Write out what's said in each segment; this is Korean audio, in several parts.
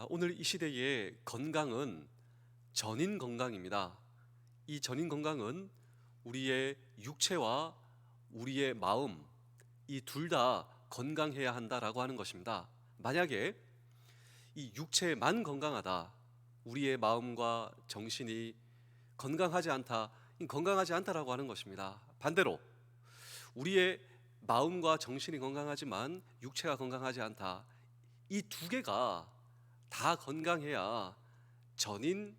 오늘 이 시대의 건강은 전인 건강입니다. 이 전인 건강은 우리의 육체와 우리의 마음, 이 둘 다 건강해야 한다라고 하는 것입니다. 만약에 이 육체만 건강하다, 우리의 마음과 정신이 건강하지 않다, 이 건강하지 않다라고 하는 것입니다. 반대로 우리의 마음과 정신이 건강하지만 육체가 건강하지 않다, 이 두 개가 다 건강해야 전인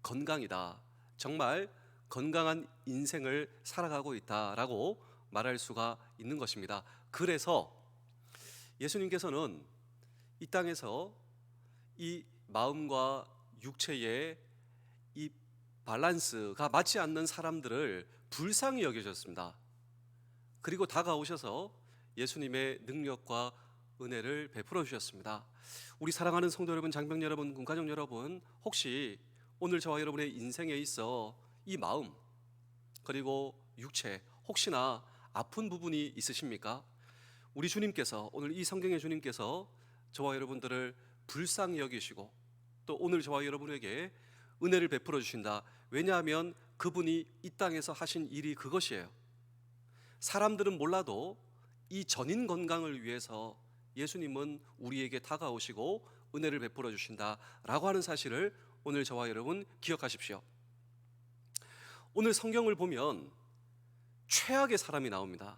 건강이다, 정말 건강한 인생을 살아가고 있다라고 말할 수가 있는 것입니다. 그래서 예수님께서는 이 땅에서 이 마음과 육체의 이 밸런스가 맞지 않는 사람들을 불쌍히 여겨주셨습니다. 그리고 다가오셔서 예수님의 능력과 은혜를 베풀어 주셨습니다. 우리 사랑하는 성도 여러분, 장병 여러분, 군가족 여러분, 혹시 오늘 저와 여러분의 인생에 있어 이 마음 그리고 육체 혹시나 아픈 부분이 있으십니까? 우리 주님께서, 오늘 이 성경의 주님께서 저와 여러분들을 불쌍히 여기시고 또 오늘 저와 여러분에게 은혜를 베풀어 주신다. 왜냐하면 그분이 이 땅에서 하신 일이 그것이에요. 사람들은 몰라도 이 전인 건강을 위해서 예수님은 우리에게 다가오시고 은혜를 베풀어 주신다라고 하는 사실을 오늘 저와 여러분 기억하십시오. 오늘 성경을 보면 최악의 사람이 나옵니다.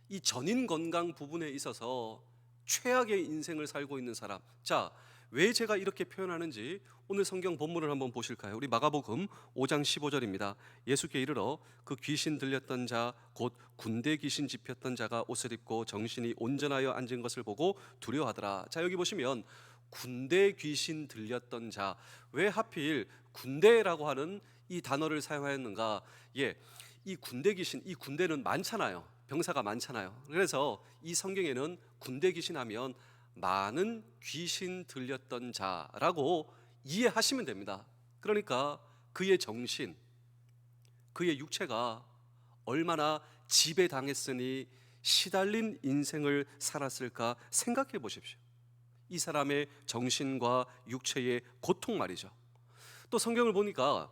이 전인 건강 부분에 있어서 최악의 인생을 살고 있는 사람. 자, 왜 제가 이렇게 표현하는지 오늘 성경 본문을 한번 보실까요? 우리 마가복음 5장 15절입니다. 예수께 이르러 그 귀신 들렸던 자 곧 군대 귀신 집혔던 자가 옷을 입고 정신이 온전하여 앉은 것을 보고 두려워하더라. 자, 여기 보시면 군대 귀신 들렸던 자, 왜 하필 군대라고 하는 이 단어를 사용하였는가? 이 군대 귀신, 이 군대는 많잖아요. 병사가 많잖아요. 그래서 이 성경에는 군대 귀신 하면 많은 귀신 들렸던 자라고 이해하시면 됩니다. 그러니까 그의 정신, 그의 육체가 얼마나 지배당했으니 시달린 인생을 살았을까 생각해 보십시오. 이 사람의 정신과 육체의 고통 말이죠. 또 성경을 보니까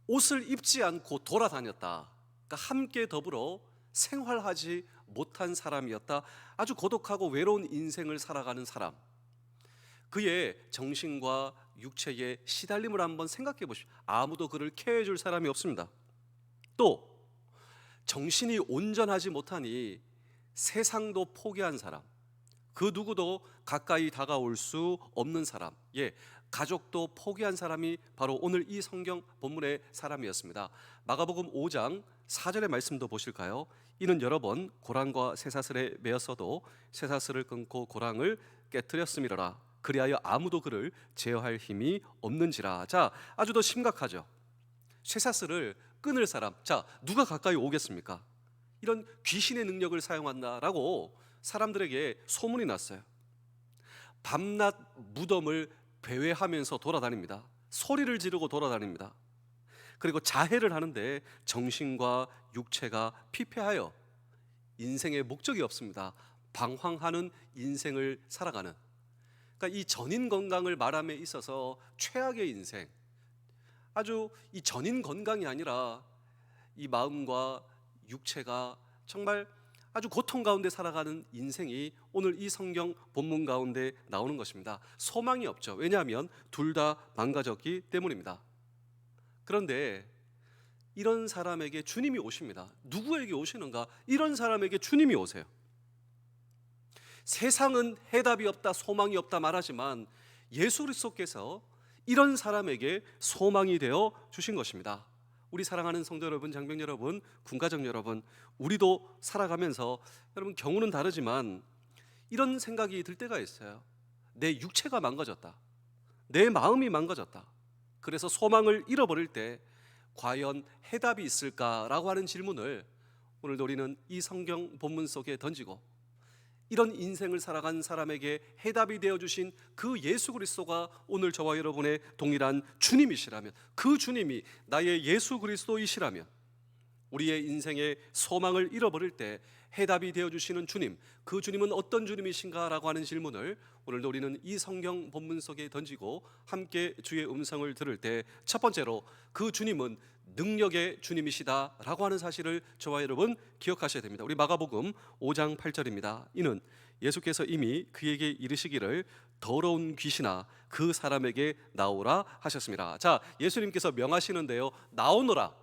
옷을 입지 않고 돌아다녔다. 그러니까 함께 더불어 생활하지 못한 사람이었다. 아주 고독하고 외로운 인생을 살아가는 사람. 그의 정신과 육체의 시달림을 한번 생각해 보십시오. 아무도 그를 케어해 줄 사람이 없습니다. 또 정신이 온전하지 못하니 세상도 포기한 사람, 그 누구도 가까이 다가올 수 없는 사람, 가족도 포기한 사람이 바로 오늘 이 성경 본문의 사람이었습니다. 마가복음 5장 4절의 말씀도 보실까요? 이는 여러 번 고랑과 쇠사슬에 매었어도 쇠사슬을 끊고 고랑을 깨뜨렸음이로라. 그리하여 아무도 그를 제어할 힘이 없는지라. 자, 아주 더 심각하죠. 쇠사슬을 끊을 사람, 자, 누가 가까이 오겠습니까? 이런 귀신의 능력을 사용한다라고 사람들에게 소문이 났어요. 밤낮 무덤을 배회하면서 돌아다닙니다. 소리를 지르고 돌아다닙니다. 그리고 자해를 하는데 정신과 육체가 피폐하여 인생의 목적이 없습니다. 방황하는 인생을 살아가는, 그러니까 이 전인 건강을 말함에 있어서 최악의 인생, 아주 이 전인 건강이 아니라 이 마음과 육체가 정말 아주 고통 가운데 살아가는 인생이 오늘 이 성경 본문 가운데 나오는 것입니다. 소망이 없죠. 왜냐하면 둘 다 망가졌기 때문입니다. 그런데 이런 사람에게 주님이 오십니다. 누구에게 오시는가? 이런 사람에게 주님이 오세요. 세상은 해답이 없다, 소망이 없다 말하지만 예수 그리스도께서 이런 사람에게 소망이 되어 주신 것입니다. 우리 사랑하는 성도 여러분, 장병 여러분, 군가족 여러분, 우리도 살아가면서 여러분 경우는 다르지만 이런 생각이 들 때가 있어요. 내 육체가 망가졌다, 내 마음이 망가졌다. 그래서 소망을 잃어버릴 때 과연 해답이 있을까라고 하는 질문을 오늘도 우리는 이 성경 본문 속에 던지고, 이런 인생을 살아간 사람에게 해답이 되어주신 그 예수 그리스도가 오늘 저와 여러분의 동일한 주님이시라면, 그 주님이 나의 예수 그리스도이시라면 우리의 인생의 소망을 잃어버릴 때 해답이 되어주시는 주님, 그 주님은 어떤 주님이신가 라고 하는 질문을 오늘도 우리는 이 성경 본문 속에 던지고 함께 주의 음성을 들을 때 첫 번째로 그 주님은 능력의 주님이시다 라고 하는 사실을 저와 여러분 기억하셔야 됩니다. 우리 마가복음 5장 8절입니다. 이는 예수께서 이미 그에게 이르시기를 더러운 귀신아 그 사람에게 나오라 하셨습니다. 자, 예수님께서 명하시는데요, 나오너라,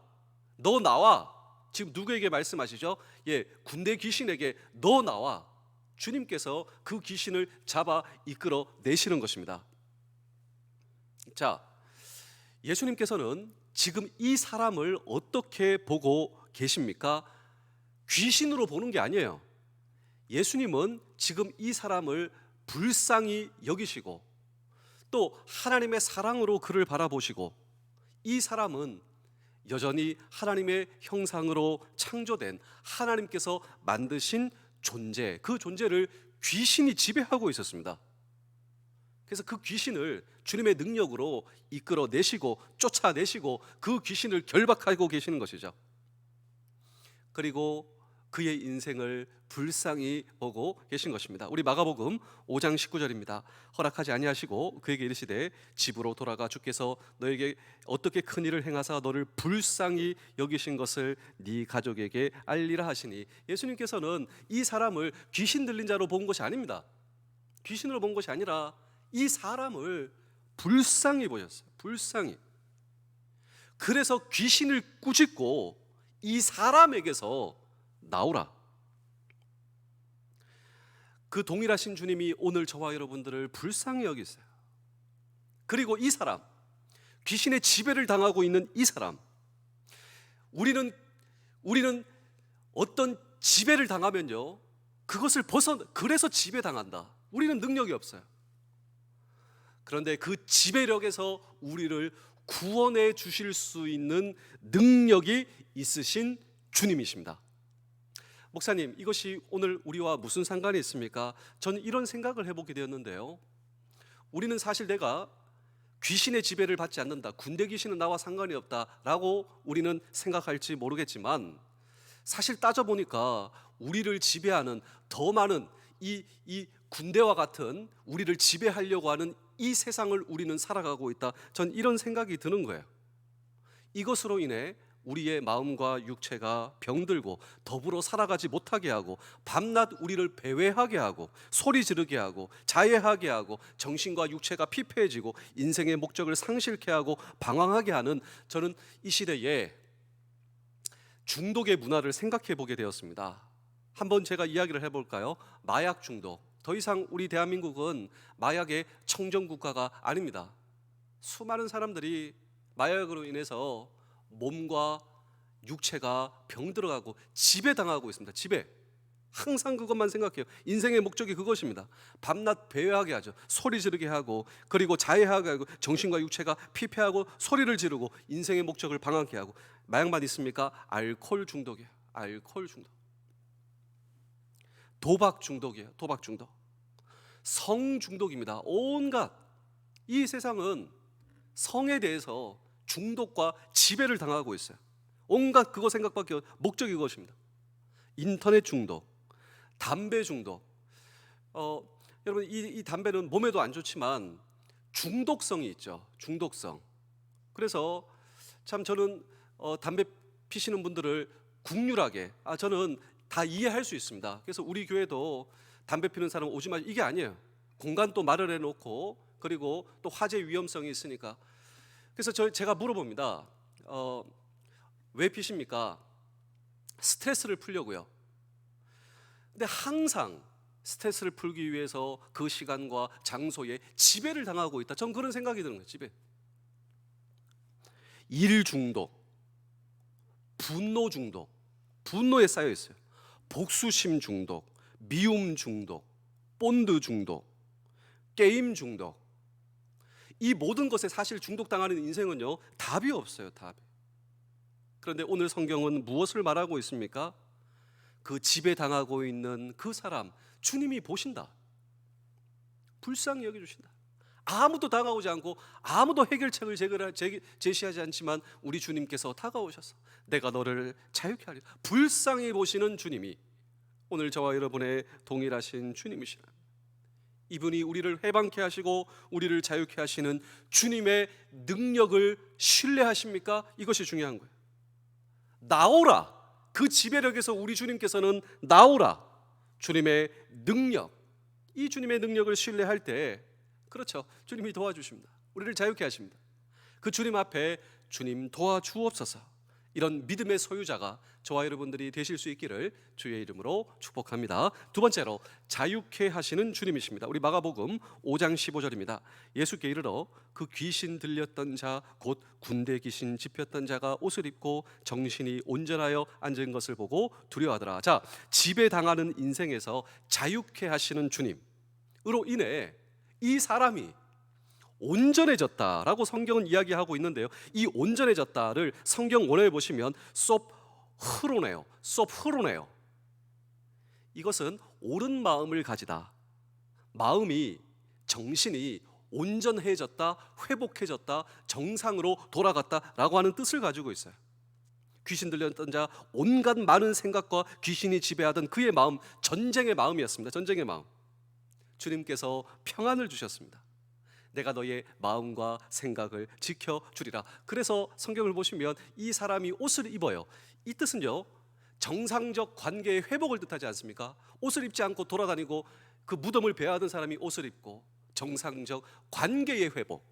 너 나와. 지금 누구에게 말씀하시죠? 예, 군대 귀신에게 너 나와. 주님께서 그 귀신을 잡아 이끌어 내시는 것입니다. 자, 예수님께서는 지금 이 사람을 어떻게 보고 계십니까? 귀신으로 보는 게 아니에요. 예수님은 지금 이 사람을 불쌍히 여기시고 또 하나님의 사랑으로 그를 바라보시고, 이 사람은 여전히 하나님의 형상으로 창조된 하나님께서 만드신 존재, 그 존재를 귀신이 지배하고 있었습니다. 그래서 그 귀신을 주님의 능력으로 이끌어내시고 쫓아내시고 그 귀신을 결박하고 계시는 것이죠. 그리고 그의 인생을 불쌍히 보고 계신 것입니다. 우리 마가복음 5장 19절입니다. 허락하지 아니하시고 그에게 이르시되 집으로 돌아가 주께서 너에게 어떻게 큰 일을 행하사 너를 불쌍히 여기신 것을 네 가족에게 알리라 하시니, 예수님께서는 이 사람을 귀신 들린 자로 본 것이 아닙니다. 귀신으로 본 것이 아니라 이 사람을 불쌍히 보셨어요. 불쌍히. 그래서 귀신을 꾸짖고 이 사람에게서 나오라. 그 동일하신 주님이 오늘 저와 여러분들을 불쌍히 여기세요. 그리고 이 사람, 귀신의 지배를 당하고 있는 이 사람, 우리는 어떤 지배를 당하면요, 그것을 그래서 지배당한다. 우리는 능력이 없어요. 그런데 그 지배력에서 우리를 구원해 주실 수 있는 능력이 있으신 주님이십니다. 목사님, 이것이 오늘 우리와 무슨 상관이 있습니까? 저는 이런 생각을 해보게 되었는데요, 우리는 사실 내가 귀신의 지배를 받지 않는다, 군대 귀신은 나와 상관이 없다라고 우리는 생각할지 모르겠지만, 사실 따져보니까 우리를 지배하는 더 많은 이 군대와 같은 우리를 지배하려고 하는 이 세상을 우리는 살아가고 있다, 전 이런 생각이 드는 거예요. 이것으로 인해 우리의 마음과 육체가 병들고 더불어 살아가지 못하게 하고, 밤낮 우리를 배회하게 하고 소리 지르게 하고 자해하게 하고 정신과 육체가 피폐해지고 인생의 목적을 상실케 하고 방황하게 하는, 저는 이 시대에 중독의 문화를 생각해 보게 되었습니다. 한번 제가 이야기를 해볼까요? 마약 중독. 더 이상 우리 대한민국은 마약의 청정국가가 아닙니다. 수많은 사람들이 마약으로 인해서 몸과 육체가 병들어가고 지배당하고 있습니다. 지배. 항상 그것만 생각해요. 인생의 목적이 그것입니다. 밤낮 배회하게 하죠. 소리 지르게 하고, 그리고 자해하게 하고, 정신과 육체가 피폐하고 소리를 지르고 인생의 목적을 방황케 하고. 마약만 있습니까? 알코올 중독이에요. 알코올 중독. 도박 중독이에요. 도박 중독. 성 중독입니다. 온갖, 이 세상은 성에 대해서 중독과 지배를 당하고 있어요. 온갖 그거 생각밖에 목적이 그것입니다. 인터넷 중독, 담배 중독. 여러분, 이 담배는 몸에도 안 좋지만 중독성이 있죠. 중독성. 그래서 참 저는 담배 피시는 분들을 국률하게, 저는 다 이해할 수 있습니다. 그래서 우리 교회도 담배 피는 사람 오지 마, 이게 아니에요. 공간 또 마련해 놓고, 그리고 또 화재 위험성이 있으니까. 그래서 제가 물어봅니다. 왜 피십니까? 스트레스를 풀려고요. 근데 항상 스트레스를 풀기 위해서 그 시간과 장소에 지배를 당하고 있다. 전 그런 생각이 드는 거예요. 지배. 일 중독, 분노 중독, 분노에 쌓여 있어요. 복수심 중독, 미움 중독, 본드 중독, 게임 중독. 이 모든 것에 사실 중독당하는 인생은요, 답이 없어요. 답이. 그런데 오늘 성경은 무엇을 말하고 있습니까? 그 지배당하고 있는 그 사람, 주님이 보신다. 불쌍히 여겨주신다. 아무도 다가오지 않고 아무도 해결책을 제시하지 않지만 우리 주님께서 다가오셔서 내가 너를 자유케 하리라. 불쌍히 보시는 주님이 오늘 저와 여러분의 동일하신 주님이시라. 이분이 우리를 해방케 하시고 우리를 자유케 하시는 주님의 능력을 신뢰하십니까? 이것이 중요한 거예요. 나오라. 그 지배력에서 우리 주님께서는 나오라. 주님의 능력, 이 주님의 능력을 신뢰할 때, 그렇죠, 주님이 도와주십니다. 우리를 자유케 하십니다. 그 주님 앞에 주님 도와주옵소서, 이런 믿음의 소유자가 저와 여러분들이 되실 수 있기를 주의 이름으로 축복합니다. 두 번째로 자유케 하시는 주님이십니다. 우리 마가복음 5장 15절입니다. 예수께 이르러 그 귀신 들렸던 자 곧 군대 귀신 집혔던 자가 옷을 입고 정신이 온전하여 앉은 것을 보고 두려워하더라. 자, 지배당하는 인생에서 자유케 하시는 주님으로 인해 이 사람이 온전해졌다라고 성경은 이야기하고 있는데요, 이 온전해졌다를 성경 원어에 보시면 섭흐로네요. 이것은 옳은 마음을 가지다, 마음이, 정신이 온전해졌다, 회복해졌다, 정상으로 돌아갔다라고 하는 뜻을 가지고 있어요. 귀신 들렸던 자, 온갖 많은 생각과 귀신이 지배하던 그의 마음, 전쟁의 마음이었습니다. 전쟁의 마음. 주님께서 평안을 주셨습니다. 내가 너의 마음과 생각을 지켜주리라. 그래서 성경을 보시면 이 사람이 옷을 입어요. 이 뜻은요, 정상적 관계의 회복을 뜻하지 않습니까? 옷을 입지 않고 돌아다니고 그 무덤을 배회하던 사람이 옷을 입고 정상적 관계의 회복,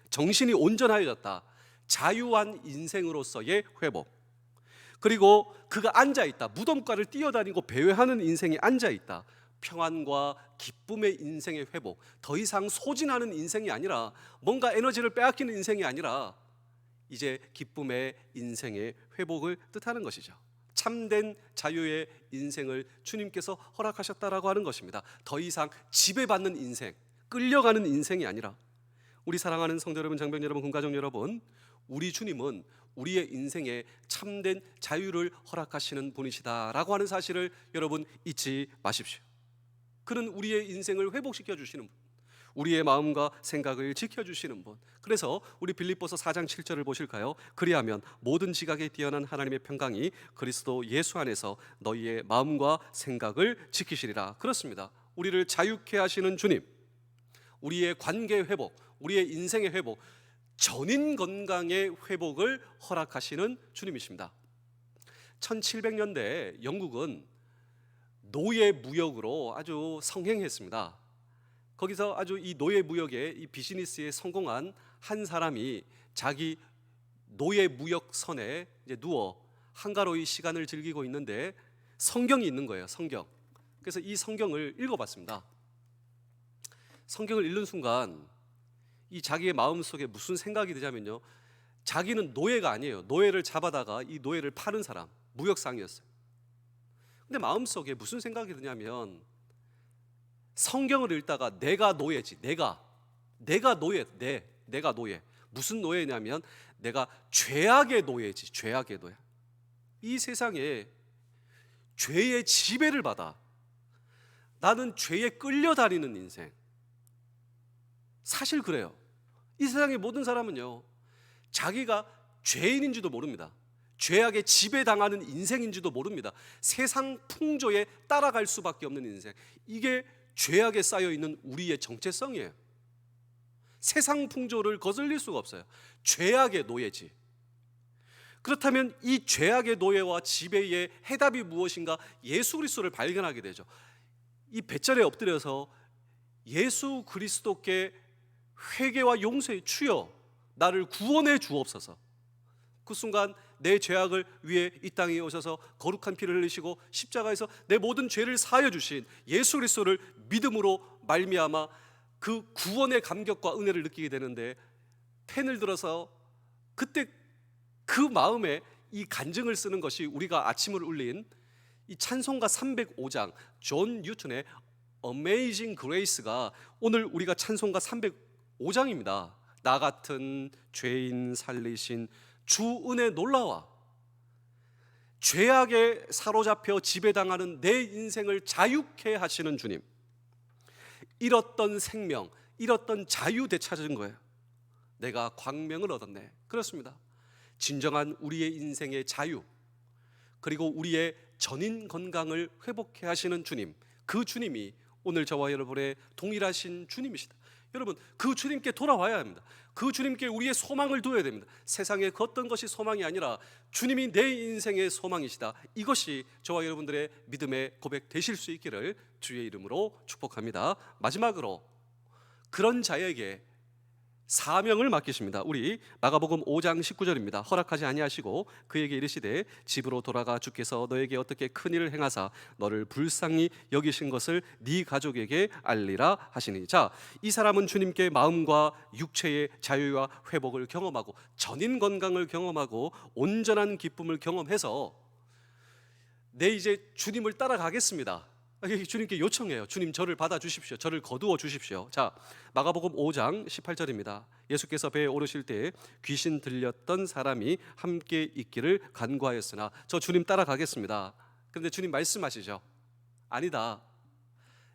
정신이 온전하여졌다, 자유한 인생으로서의 회복. 그리고 그가 앉아있다, 무덤가를 뛰어다니고 배회하는 인생에 앉아있다, 평안과 기쁨의 인생의 회복. 더 이상 소진하는 인생이 아니라, 뭔가 에너지를 빼앗기는 인생이 아니라 이제 기쁨의 인생의 회복을 뜻하는 것이죠. 참된 자유의 인생을 주님께서 허락하셨다라고 하는 것입니다. 더 이상 지배받는 인생, 끌려가는 인생이 아니라. 우리 사랑하는 성도 여러분, 장병 여러분, 군가족 여러분, 우리 주님은 우리의 인생에 참된 자유를 허락하시는 분이시다라고 하는 사실을 여러분 잊지 마십시오. 그는 우리의 인생을 회복시켜 주시는 분, 우리의 마음과 생각을 지켜주시는 분. 그래서 우리 빌립보서 4장 7절을 보실까요? 그리하면 모든 지각에 뛰어난 하나님의 평강이 그리스도 예수 안에서 너희의 마음과 생각을 지키시리라. 그렇습니다. 우리를 자유케 하시는 주님, 우리의 관계 회복, 우리의 인생의 회복, 전인 건강의 회복을 허락하시는 주님이십니다. 1700년대 영국은 노예 무역으로 아주 성행했습니다. 거기서 아주 이 노예 무역에, 이 비즈니스에 성공한 한 사람이 자기 노예 무역 선에 이제 누워 한가로이 시간을 즐기고 있는데 성경이 있는 거예요. 성경. 그래서 이 성경을 읽어봤습니다. 성경을 읽는 순간 이 자기의 마음속에 무슨 생각이 드냐면요, 자기는 노예가 아니에요. 노예를 잡아다가 이 노예를 파는 사람, 무역상이었어요. 근데 마음속에 무슨 생각이 드냐면, 성경을 읽다가 내가 노예지, 내가 노예, 내가 노예. 무슨 노예냐면 내가 죄악의 노예지, 죄악의 노예. 이 세상에 죄의 지배를 받아 나는 죄에 끌려다니는 인생. 사실 그래요. 이 세상의 모든 사람은요, 자기가 죄인인지도 모릅니다. 죄악에 지배당하는 인생인지도 모릅니다. 세상 풍조에 따라갈 수밖에 없는 인생, 이게 죄악에 쌓여있는 우리의 정체성이에요. 세상 풍조를 거슬릴 수가 없어요. 죄악의 노예지. 그렇다면 이 죄악의 노예와 지배의 해답이 무엇인가? 예수 그리스도를 발견하게 되죠. 이 뱃절에 엎드려서 예수 그리스도께 회개와 용서의 주여 나를 구원해 주옵소서. 그 순간 내 죄악을 위해 이 땅에 오셔서 거룩한 피를 흘리시고 십자가에서 내 모든 죄를 사하여 주신 예수 그리스도를 믿음으로 말미암아 그 구원의 감격과 은혜를 느끼게 되는데, 펜을 들어서 그때 그 마음에 이 간증을 쓰는 것이 우리가 아침을 울린 이 찬송가 305장 존 뉴턴의 Amazing Grace가 오늘 우리가 찬송가 305장입니다. 나 같은 죄인 살리신 주 은혜 놀라와. 죄악에 사로잡혀 지배당하는 내 인생을 자유케 하시는 주님, 잃었던 생명, 잃었던 자유 되찾은 거예요. 내가 광명을 얻었네. 그렇습니다. 진정한 우리의 인생의 자유, 그리고 우리의 전인 건강을 회복해 하시는 주님, 그 주님이 오늘 저와 여러분의 동일하신 주님이시다. 여러분, 그 주님께 돌아와야 합니다. 그 주님께 우리의 소망을 두어야 됩니다. 세상의 그 어떤 것이 소망이 아니라 주님이 내 인생의 소망이시다. 이것이 저와 여러분들의 믿음의 고백 되실 수 있기를 주의 이름으로 축복합니다. 마지막으로 그런 자에게 사명을 맡기십니다. 우리 마가복음 5장 19절입니다. 허락하지 아니하시고 그에게 이르시되 집으로 돌아가 주께서 너에게 어떻게 큰 일을 행하사 너를 불쌍히 여기신 것을 네 가족에게 알리라 하시니. 자, 이 사람은 주님께 마음과 육체의 자유와 회복을 경험하고 전인 건강을 경험하고 온전한 기쁨을 경험해서 내 이제 주님을 따라가겠습니다. 주님께 요청해요. 주님, 저를 받아주십시오. 저를 거두어 주십시오. 자, 마가복음 5장 18절입니다. 예수께서 배에 오르실 때 귀신 들렸던 사람이 함께 있기를 간구하였으나 저 주님 따라가겠습니다. 그런데 주님 말씀하시죠. 아니다.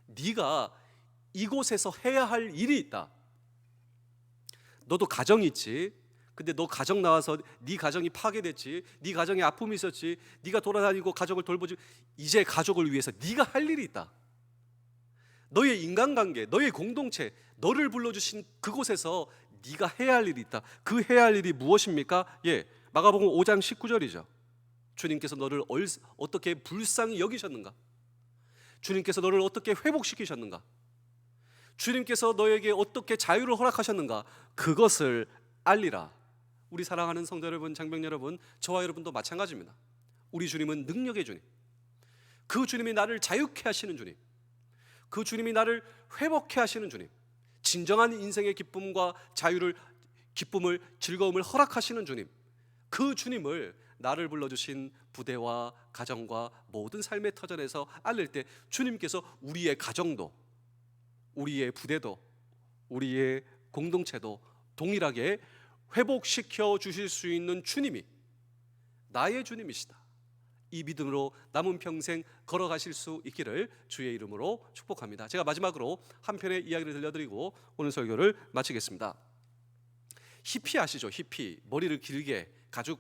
네가 이곳에서 해야 할 일이 있다. 너도 가정이 있지. 근데 너 가정 나와서 네 가정이 파괴됐지. 네 가정에 아픔이 있었지. 네가 돌아다니고 가족을 돌보지. 이제 가족을 위해서 네가 할 일이 있다. 너의 인간관계, 너의 공동체, 너를 불러주신 그곳에서 네가 해야 할 일이 있다. 그 해야 할 일이 무엇입니까? 마가복음 5장 19절이죠. 주님께서 너를 어떻게 불쌍히 여기셨는가? 주님께서 너를 어떻게 회복시키셨는가? 주님께서 너에게 어떻게 자유를 허락하셨는가? 그것을 알리라. 우리 사랑하는 성도 여러분, 장병 여러분, 저와 여러분도 마찬가지입니다. 우리 주님은 능력의 주님, 그 주님이 나를 자유케 하시는 주님, 그 주님이 나를 회복케 하시는 주님, 진정한 인생의 기쁨과 자유를, 기쁨을, 즐거움을 허락하시는 주님, 그 주님을 나를 불러주신 부대와 가정과 모든 삶의 터전에서 알릴 때 주님께서 우리의 가정도, 우리의 부대도, 우리의 공동체도 동일하게 회복시켜 주실 수 있는 주님이 나의 주님이시다. 이 믿음으로 남은 평생 걸어가실 수 있기를 주의 이름으로 축복합니다. 제가 마지막으로 한 편의 이야기를 들려드리고 오늘 설교를 마치겠습니다. 히피 아시죠? 히피, 머리를 길게 가죽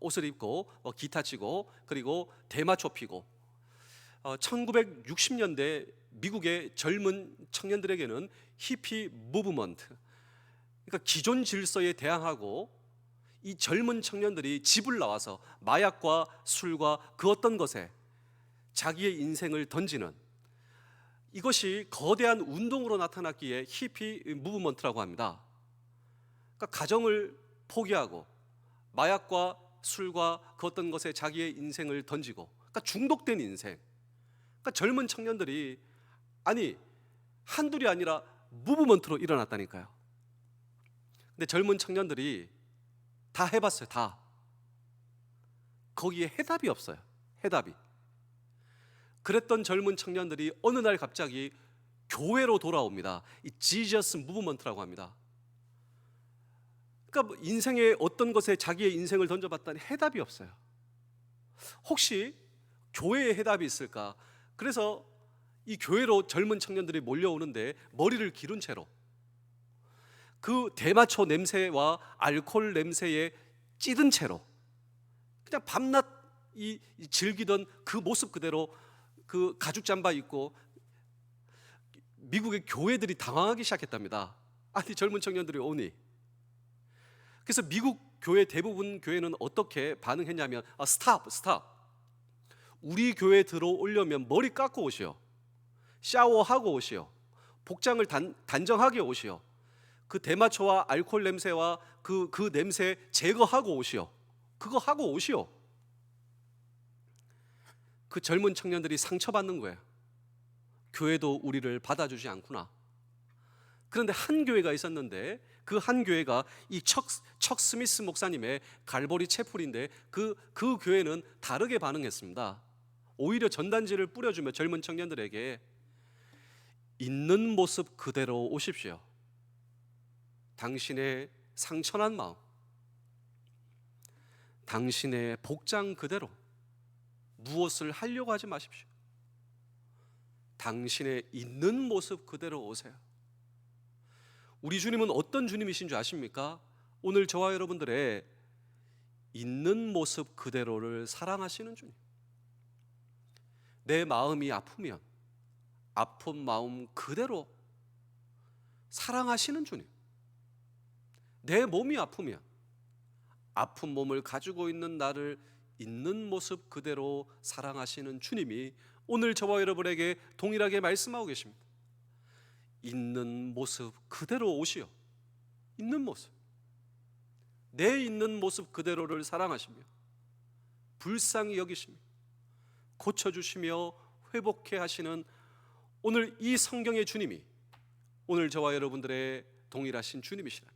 옷을 입고 기타 치고 그리고 대마초 피고 1960년대 미국의 젊은 청년들에게는 히피 무브먼트, 그러니까 기존 질서에 대항하고 이 젊은 청년들이 집을 나와서 마약과 술과 그 어떤 것에 자기의 인생을 던지는, 이것이 거대한 운동으로 나타났기에 히피 무브먼트라고 합니다. 그러니까 가정을 포기하고 마약과 술과 그 어떤 것에 자기의 인생을 던지고, 그러니까 중독된 인생. 그러니까 젊은 청년들이 한둘이 아니라 무브먼트로 일어났다니까요. 근데 젊은 청년들이 다 해봤어요. 다. 거기에 해답이 없어요. 해답이. 그랬던 젊은 청년들이 어느 날 갑자기 교회로 돌아옵니다. 이 지저스 무브먼트라고 합니다. 그러니까 인생의 어떤 것에 자기의 인생을 던져봤더니 해답이 없어요. 혹시 교회에 해답이 있을까? 그래서 이 교회로 젊은 청년들이 몰려오는데 머리를 기른 채로 그 대마초 냄새와 알코올 냄새에 찌든 채로 그냥 밤낮 즐기던 그 모습 그대로 그 가죽 잠바 입고 미국의 교회들이 당황하기 시작했답니다. 아니, 젊은 청년들이 오니. 그래서 미국 교회 대부분 교회는 어떻게 반응했냐면 스탑. 우리 교회 들어오려면 머리 깎고 오시오. 샤워하고 오시오. 복장을 단정하게 오시오. 그 대마초와 알코올 냄새와 그 냄새 제거하고 오시오. 그거 하고 오시오. 그 젊은 청년들이 상처받는 거예요. 교회도 우리를 받아주지 않구나. 그런데 한 교회가 있었는데 그 한 교회가 이 척 스미스 목사님의 갈보리 채플인데 그 교회는 다르게 반응했습니다. 오히려 전단지를 뿌려주며 젊은 청년들에게 있는 모습 그대로 오십시오. 당신의 상처난 마음, 당신의 복장 그대로 무엇을 하려고 하지 마십시오. 당신의 있는 모습 그대로 오세요. 우리 주님은 어떤 주님이신 줄 아십니까? 오늘 저와 여러분들의 있는 모습 그대로를 사랑하시는 주님. 내 마음이 아프면 아픈 마음 그대로 사랑하시는 주님. 내 몸이 아프면 아픈 몸을 가지고 있는 나를 있는 모습 그대로 사랑하시는 주님이 오늘 저와 여러분에게 동일하게 말씀하고 계십니다. 있는 모습 그대로 오시어 있는 모습, 내 있는 모습 그대로를 사랑하시며 불쌍히 여기시며 고쳐주시며 회복해 하시는 오늘 이 성경의 주님이 오늘 저와 여러분들의 동일하신 주님이시라.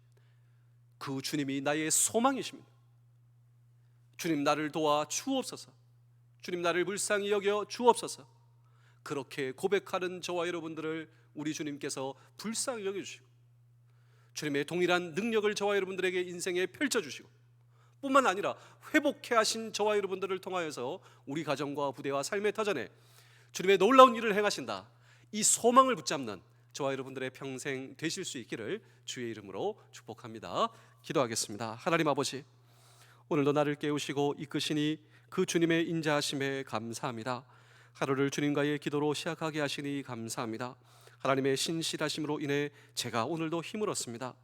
그 주님이 나의 소망이십니다. 주님 나를 도와 주옵소서. 주님 나를 불쌍히 여겨 주옵소서. 그렇게 고백하는 저와 여러분들을 우리 주님께서 불쌍히 여겨주시고 주님의 동일한 능력을 저와 여러분들에게 인생에 펼쳐주시고 뿐만 아니라 회복해 하신 저와 여러분들을 통하여서 우리 가정과 부대와 삶의 터전에 주님의 놀라운 일을 행하신다, 이 소망을 붙잡는 저와 여러분들의 평생 되실 수 있기를 주의 이름으로 축복합니다. 기도하겠습니다. 하나님 아버지, 오늘도 나를 깨우시고 이끄시니 그 주님의 인자하심에 감사합니다. 하루를 주님과의 기도로 시작하게 하시니 감사합니다. 하나님의 신실하심으로 인해 제가 오늘도 힘을 얻습니다.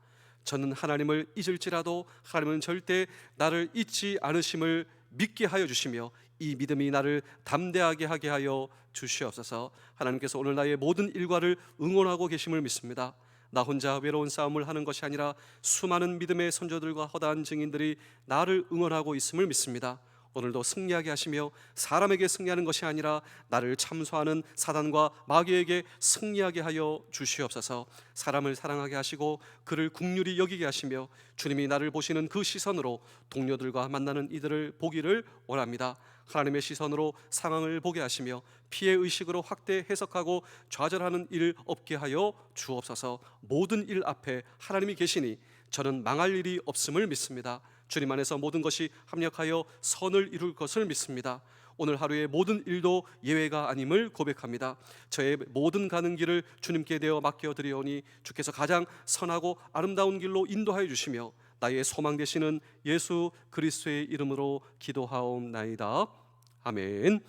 저는 하나님을 잊을지라도 하나님은 절대 나를 잊지 않으심을 믿게 하여 주시며 이 믿음이 나를 담대하게 하게 하여 주시옵소서. 하나님께서 오늘 나의 모든 일과를 응원하고 계심을 믿습니다. 나 혼자 외로운 싸움을 하는 것이 아니라 수많은 믿음의 선조들과 허다한 증인들이 나를 응원하고 있음을 믿습니다. 오늘도 승리하게 하시며 사람에게 승리하는 것이 아니라 나를 참소하는 사단과 마귀에게 승리하게 하여 주시옵소서. 사람을 사랑하게 하시고 그를 긍휼히 여기게 하시며 주님이 나를 보시는 그 시선으로 동료들과 만나는 이들을 보기를 원합니다. 하나님의 시선으로 상황을 보게 하시며 피해 의식으로 확대 해석하고 좌절하는 일 없게 하여 주옵소서. 모든 일 앞에 하나님이 계시니 저는 망할 일이 없음을 믿습니다. 주님 안에서 모든 것이 합력하여 선을 이룰 것을 믿습니다. 오늘 하루의 모든 일도 예외가 아님을 고백합니다. 저의 모든 가는 길을 주님께 되어 맡겨드리오니 주께서 가장 선하고 아름다운 길로 인도하여 주시며 나의 소망 되시는 예수 그리스도의 이름으로 기도하옵나이다. 아멘.